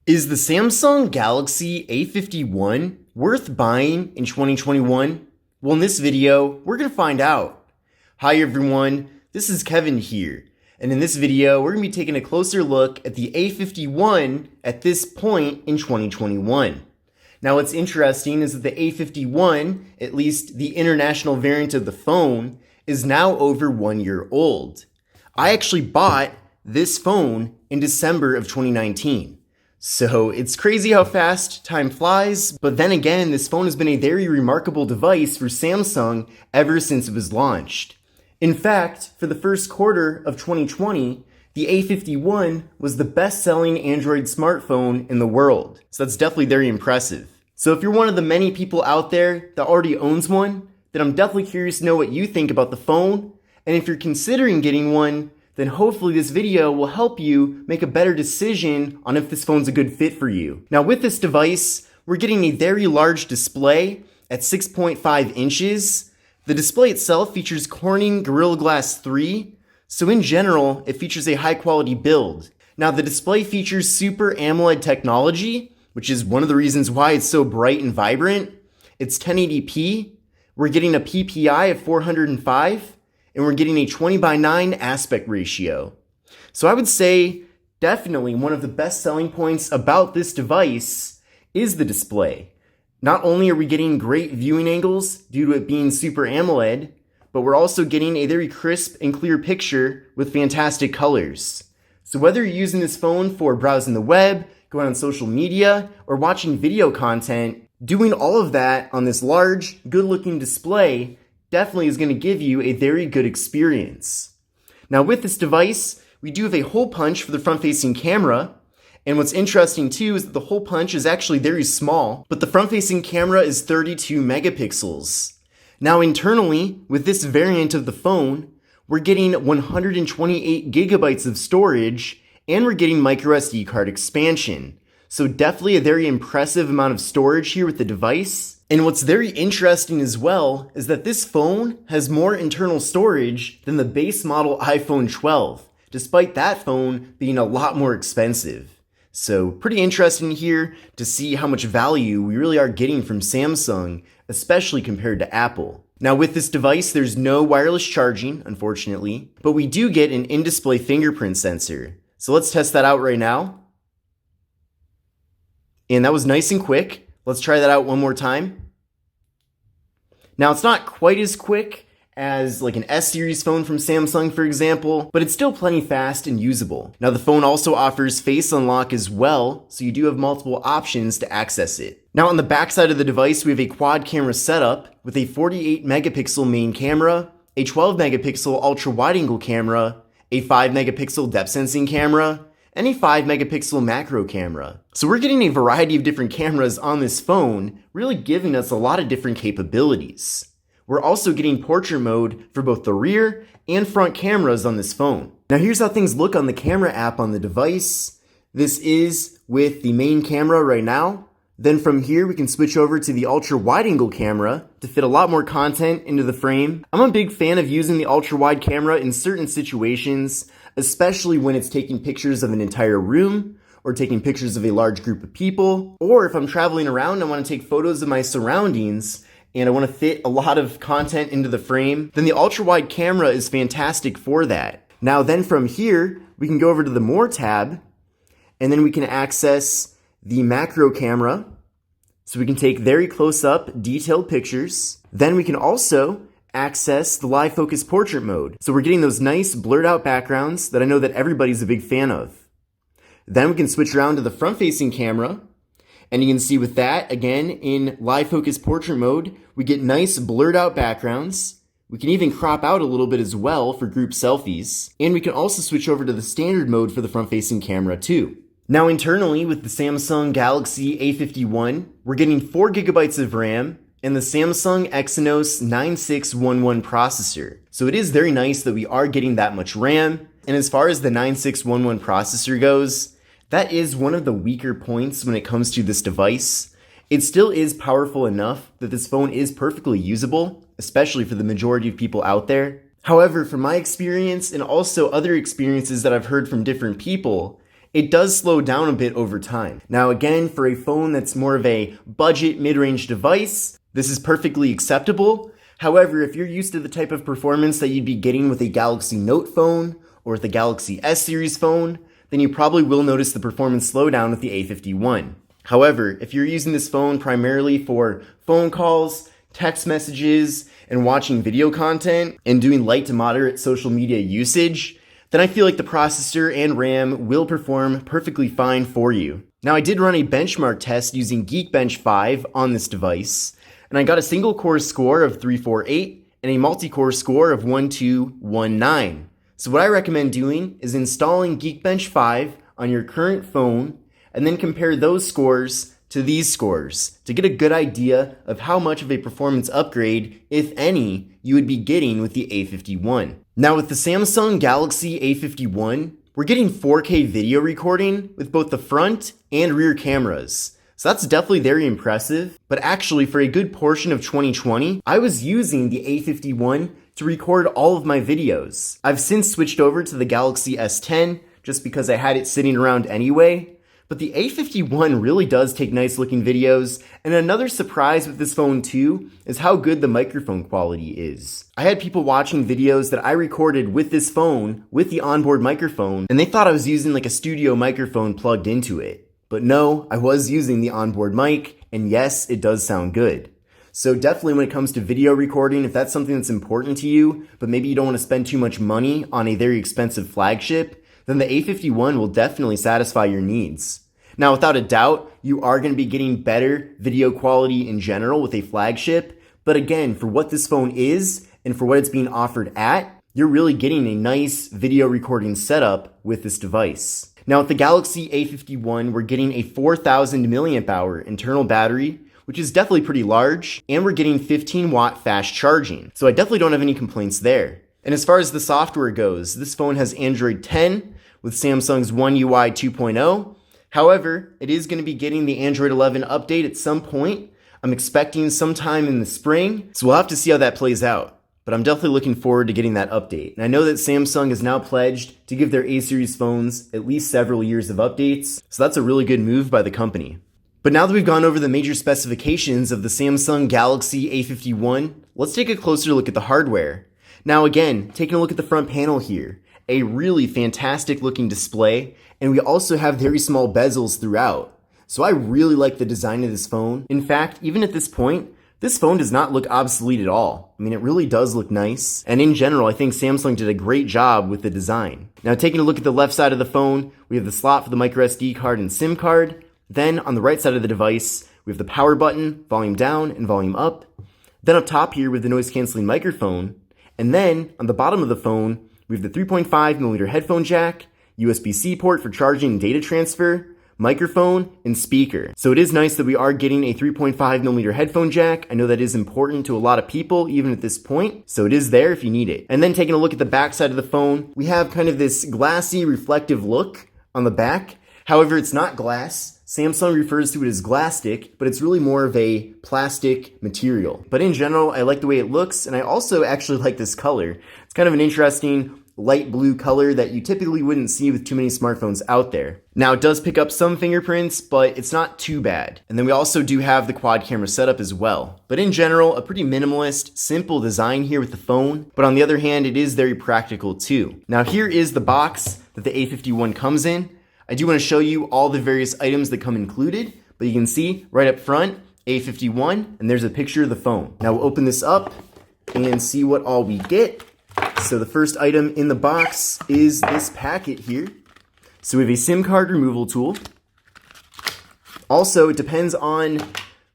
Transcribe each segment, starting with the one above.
Is the Samsung Galaxy A51 worth buying in 2021? Well, in this video, we're going to find out. Hi everyone, this is Kevin here, and in this video, we're going to be taking a closer look at the A51 at this point in 2021. Now, what's interesting is that the A51, at least the international variant of the phone, is now over 1 year old. I actually bought this phone in December of 2019. So it's crazy how fast time flies, but then again, this phone has been a very remarkable device for Samsung ever since it was launched. In fact, for the first quarter of 2020, the A51 was the best-selling Android smartphone in the world. So that's definitely very impressive. So if you're one of the many people out there that already owns one, then I'm definitely curious to know what you think about the phone. And if you're considering getting one, then hopefully this video will help you make a better decision on if this phone's a good fit for you. Now with this device, we're getting a very large display at 6.5 inches. The display itself features Corning Gorilla Glass 3, so in general, it features a high quality build. Now the display features Super AMOLED technology, which is one of the reasons why it's so bright and vibrant. It's 1080p, we're getting a PPI of 405, and we're getting a 20:9 aspect ratio. So I would say definitely one of the best selling points about this device is the display. Not only are we getting great viewing angles due to it being Super AMOLED, but we're also getting a very crisp and clear picture with fantastic colors. So whether you're using this phone for browsing the web, going on social media, or watching video content, doing all of that on this large, good-looking display definitely is going to give you a very good experience. Now with this device, we do have a hole punch for the front-facing camera, and what's interesting too is that the hole punch is actually very small, but the front-facing camera is 32 megapixels. Now internally, with this variant of the phone, we're getting 128 gigabytes of storage, and we're getting microSD card expansion. So definitely a very impressive amount of storage here with the device. And what's very interesting as well is that this phone has more internal storage than the base model iPhone 12, despite that phone being a lot more expensive. So pretty interesting here to see how much value we really are getting from Samsung, especially compared to Apple. Now with this device, there's no wireless charging, unfortunately, but we do get an in-display fingerprint sensor. So let's test that out right now. And that was nice and quick. Let's try that out one more time. Now it's not quite as quick as like an S-series phone from Samsung, for example, but it's still plenty fast and usable. Now the phone also offers face unlock as well, so you do have multiple options to access it. Now on the back side of the device, we have a quad camera setup with a 48 megapixel main camera, a 12 megapixel ultra wide angle camera, a 5 megapixel depth sensing camera, and a 5 megapixel macro camera. So we're getting a variety of different cameras on this phone, really giving us a lot of different capabilities. We're also getting portrait mode for both the rear and front cameras on this phone. Now here's how things look on the camera app on the device. This is with the main camera right now. Then from here we can switch over to the ultra wide angle camera to fit a lot more content into the frame. I'm a big fan of using the ultra wide camera in certain situations, especially when it's taking pictures of an entire room, or taking pictures of a large group of people, or if I'm traveling around and I want to take photos of my surroundings and I want to fit a lot of content into the frame, then the ultra wide camera is fantastic for that. Now then from here, we can go over to the More tab, and then we can access the macro camera, so we can take very close up detailed pictures. Then we can also access the live focus portrait mode. So we're getting those nice blurred out backgrounds that I know that everybody's a big fan of. Then we can switch around to the front facing camera, and you can see with that, again, in live focus portrait mode, we get nice blurred out backgrounds. We can even crop out a little bit as well for group selfies. And we can also switch over to the standard mode for the front facing camera too. Now internally with the Samsung Galaxy A51, we're getting 4 gigabytes of RAM and the Samsung Exynos 9611 processor. So it is very nice that we are getting that much RAM. And as far as the 9611 processor goes, that is one of the weaker points when it comes to this device. It still is powerful enough that this phone is perfectly usable, especially for the majority of people out there. However, from my experience and also other experiences that I've heard from different people, it does slow down a bit over time. Now again, for a phone that's more of a budget mid-range device, this is perfectly acceptable. However, if you're used to the type of performance that you'd be getting with a Galaxy Note phone or with a Galaxy S series phone, then you probably will notice the performance slowdown with the A51. However, if you're using this phone primarily for phone calls, text messages, and watching video content, and doing light to moderate social media usage, then I feel like the processor and RAM will perform perfectly fine for you. Now, I did run a benchmark test using Geekbench 5 on this device, and I got a single core score of 348 and a multi-core score of 1219. So what I recommend doing is installing Geekbench 5 on your current phone and then compare those scores to these scores to get a good idea of how much of a performance upgrade, if any, you would be getting with the A51. Now with the Samsung Galaxy A51, we're getting 4K video recording with both the front and rear cameras. So that's definitely very impressive, but actually for a good portion of 2020, I was using the A51 to record all of my videos. I've since switched over to the Galaxy S10 just because I had it sitting around anyway. But the A51 really does take nice looking videos, and another surprise with this phone too is how good the microphone quality is. I had people watching videos that I recorded with this phone with the onboard microphone, and they thought I was using like a studio microphone plugged into it. But no, I was using the onboard mic, and yes, it does sound good. So definitely when it comes to video recording, if that's something that's important to you, but maybe you don't want to spend too much money on a very expensive flagship, then the A51 will definitely satisfy your needs. Now, without a doubt, you are going to be getting better video quality in general with a flagship, but again, for what this phone is and for what it's being offered at, you're really getting a nice video recording setup with this device. Now, with the Galaxy A51, we're getting a 4,000 milliamp hour internal battery, which is definitely pretty large, and we're getting 15 watt fast charging. So I definitely don't have any complaints there. And as far as the software goes, this phone has Android 10 with Samsung's One UI 2.0. However, it is going to be getting the Android 11 update at some point. I'm expecting sometime in the spring, so we'll have to see how that plays out. But I'm definitely looking forward to getting that update. And I know that Samsung has now pledged to give their A-series phones at least several years of updates, so that's a really good move by the company. But now that we've gone over the major specifications of the Samsung Galaxy A51, let's take a closer look at the hardware. Now again, taking a look at the front panel here, a really fantastic looking display, and we also have very small bezels throughout. So I really like the design of this phone. In fact, even at this point, this phone does not look obsolete at all. I mean, it really does look nice. And in general, I think Samsung did a great job with the design. Now taking a look at the left side of the phone, we have the slot for the microSD card and SIM card. Then on the right side of the device, we have the power button, volume down and volume up. Then up top here, we have the noise canceling microphone. And then on the bottom of the phone, we have the 3.5mm headphone jack, USB-C port for charging and data transfer, microphone, and speaker. So it is nice that we are getting a 3.5mm headphone jack. I know that is important to a lot of people, even at this point. So it is there if you need it. And then taking a look at the back side of the phone, we have kind of this glassy, reflective look on the back. However, it's not glass. Samsung refers to it as Glastic, but it's really more of a plastic material. But in general, I like the way it looks, and I also actually like this color. It's kind of an interesting light blue color that you typically wouldn't see with too many smartphones out there. Now, it does pick up some fingerprints, but it's not too bad. And then we also do have the quad camera setup as well. But in general, a pretty minimalist, simple design here with the phone. But on the other hand, it is very practical too. Now, here is the box that the A51 comes in. I do want to show you all the various items that come included, but you can see right up front, A51, and there's a picture of the phone. Now we'll open this up and see what all we get. So the first item in the box is this packet here. So we have a SIM card removal tool. Also, it depends on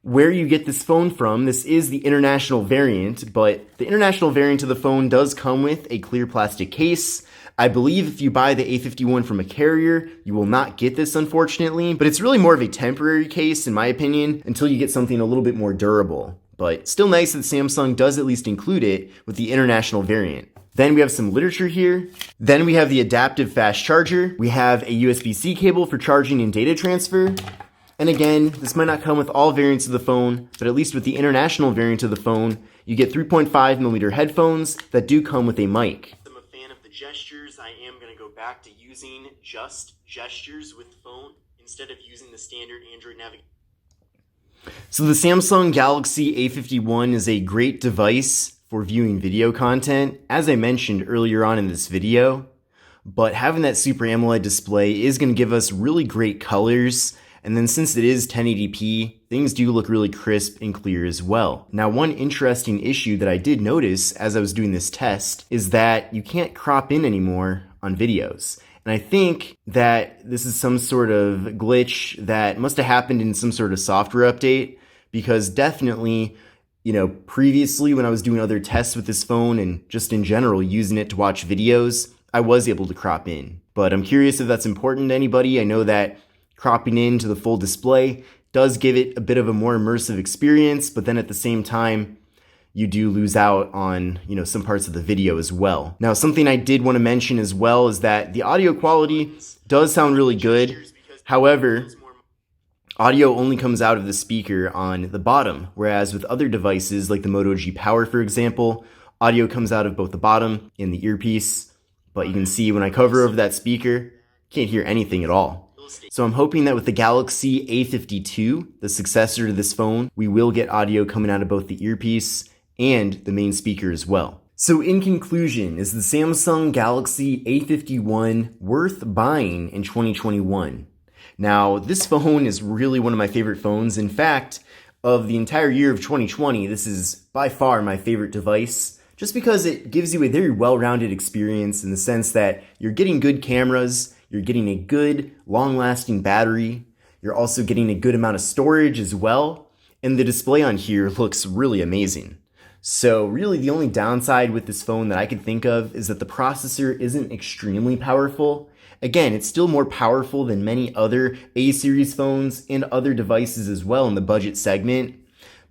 where you get this phone from. This is the international variant, but the international variant of the phone does come with a clear plastic case. I believe if you buy the A51 from a carrier, you will not get this, unfortunately, but it's really more of a temporary case, in my opinion, until you get something a little bit more durable. But still nice that Samsung does at least include it with the international variant. Then we have some literature here. Then we have the adaptive fast charger. We have a USB-C cable for charging and data transfer. And again, this might not come with all variants of the phone, but at least with the international variant of the phone, you get 3.5mm headphones that do come with a mic. I'm a fan of the gestures. I am going to go back to using just gestures with the phone instead of using the standard Android navigation. So the Samsung Galaxy A51 is a great device for viewing video content, as I mentioned earlier on in this video, but having that Super AMOLED display is going to give us really great colors, and then since it is 1080p, things do look really crisp and clear as well. Now, one interesting issue that I did notice as I was doing this test is that you can't crop in anymore on videos. And I think that this is some sort of glitch that must have happened in some sort of software update, because definitely, previously when I was doing other tests with this phone and just in general using it to watch videos, I was able to crop in. But I'm curious if that's important to anybody. I know that cropping into the full display does give it a bit of a more immersive experience, but then at the same time, you do lose out on, some parts of the video as well. Now, something I did want to mention as well is that the audio quality does sound really good. However, audio only comes out of the speaker on the bottom, whereas with other devices like the Moto G Power, for example, audio comes out of both the bottom and the earpiece. But you can see when I cover over that speaker, can't hear anything at all. So I'm hoping that with the Galaxy A52, the successor to this phone, we will get audio coming out of both the earpiece and the main speaker as well. So in conclusion, is the Samsung Galaxy A51 worth buying in 2021? Now, this phone is really one of my favorite phones. In fact, of the entire year of 2020, this is by far my favorite device, just because it gives you a very well-rounded experience in the sense that you're getting good cameras, you're getting a good, long-lasting battery, you're also getting a good amount of storage as well, and the display on here looks really amazing. So really the only downside with this phone that I could think of is that the processor isn't extremely powerful. Again, it's still more powerful than many other A-series phones and other devices as well in the budget segment,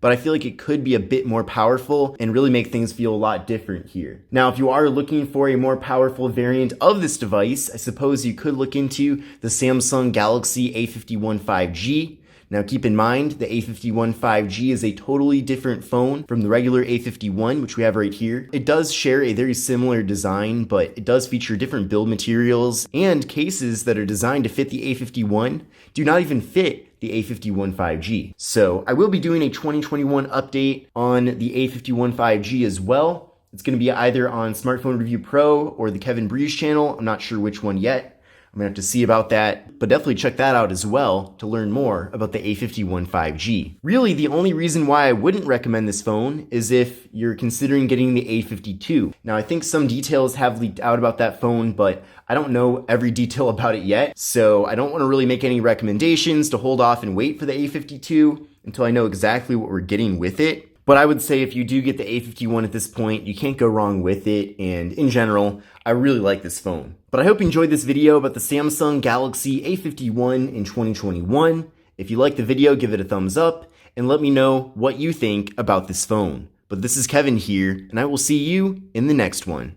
but I feel like it could be a bit more powerful and really make things feel a lot different here. Now, if you are looking for a more powerful variant of this device, I suppose you could look into the Samsung Galaxy A51 5G. Now keep in mind, the A51 5G is a totally different phone from the regular A51, which we have right here. It does share a very similar design, but it does feature different build materials, and cases that are designed to fit the A51 do not even fit the A51 5G. So I will be doing a 2021 update on the A51 5G as well. It's going to be either on Smartphone Review Pro or the Kevin Breeze channel. I'm not sure which one yet. I'm going to have to see about that, but definitely check that out as well to learn more about the A51 5G. Really, the only reason why I wouldn't recommend this phone is if you're considering getting the A52. Now, I think some details have leaked out about that phone, but I don't know every detail about it yet, so I don't want to really make any recommendations to hold off and wait for the A52 until I know exactly what we're getting with it. But I would say if you do get the A51 at this point, you can't go wrong with it, and in general, I really like this phone. But I hope you enjoyed this video about the Samsung Galaxy A51 in 2021. If you liked the video, give it a thumbs up, and let me know what you think about this phone. But this is Kevin here, and I will see you in the next one.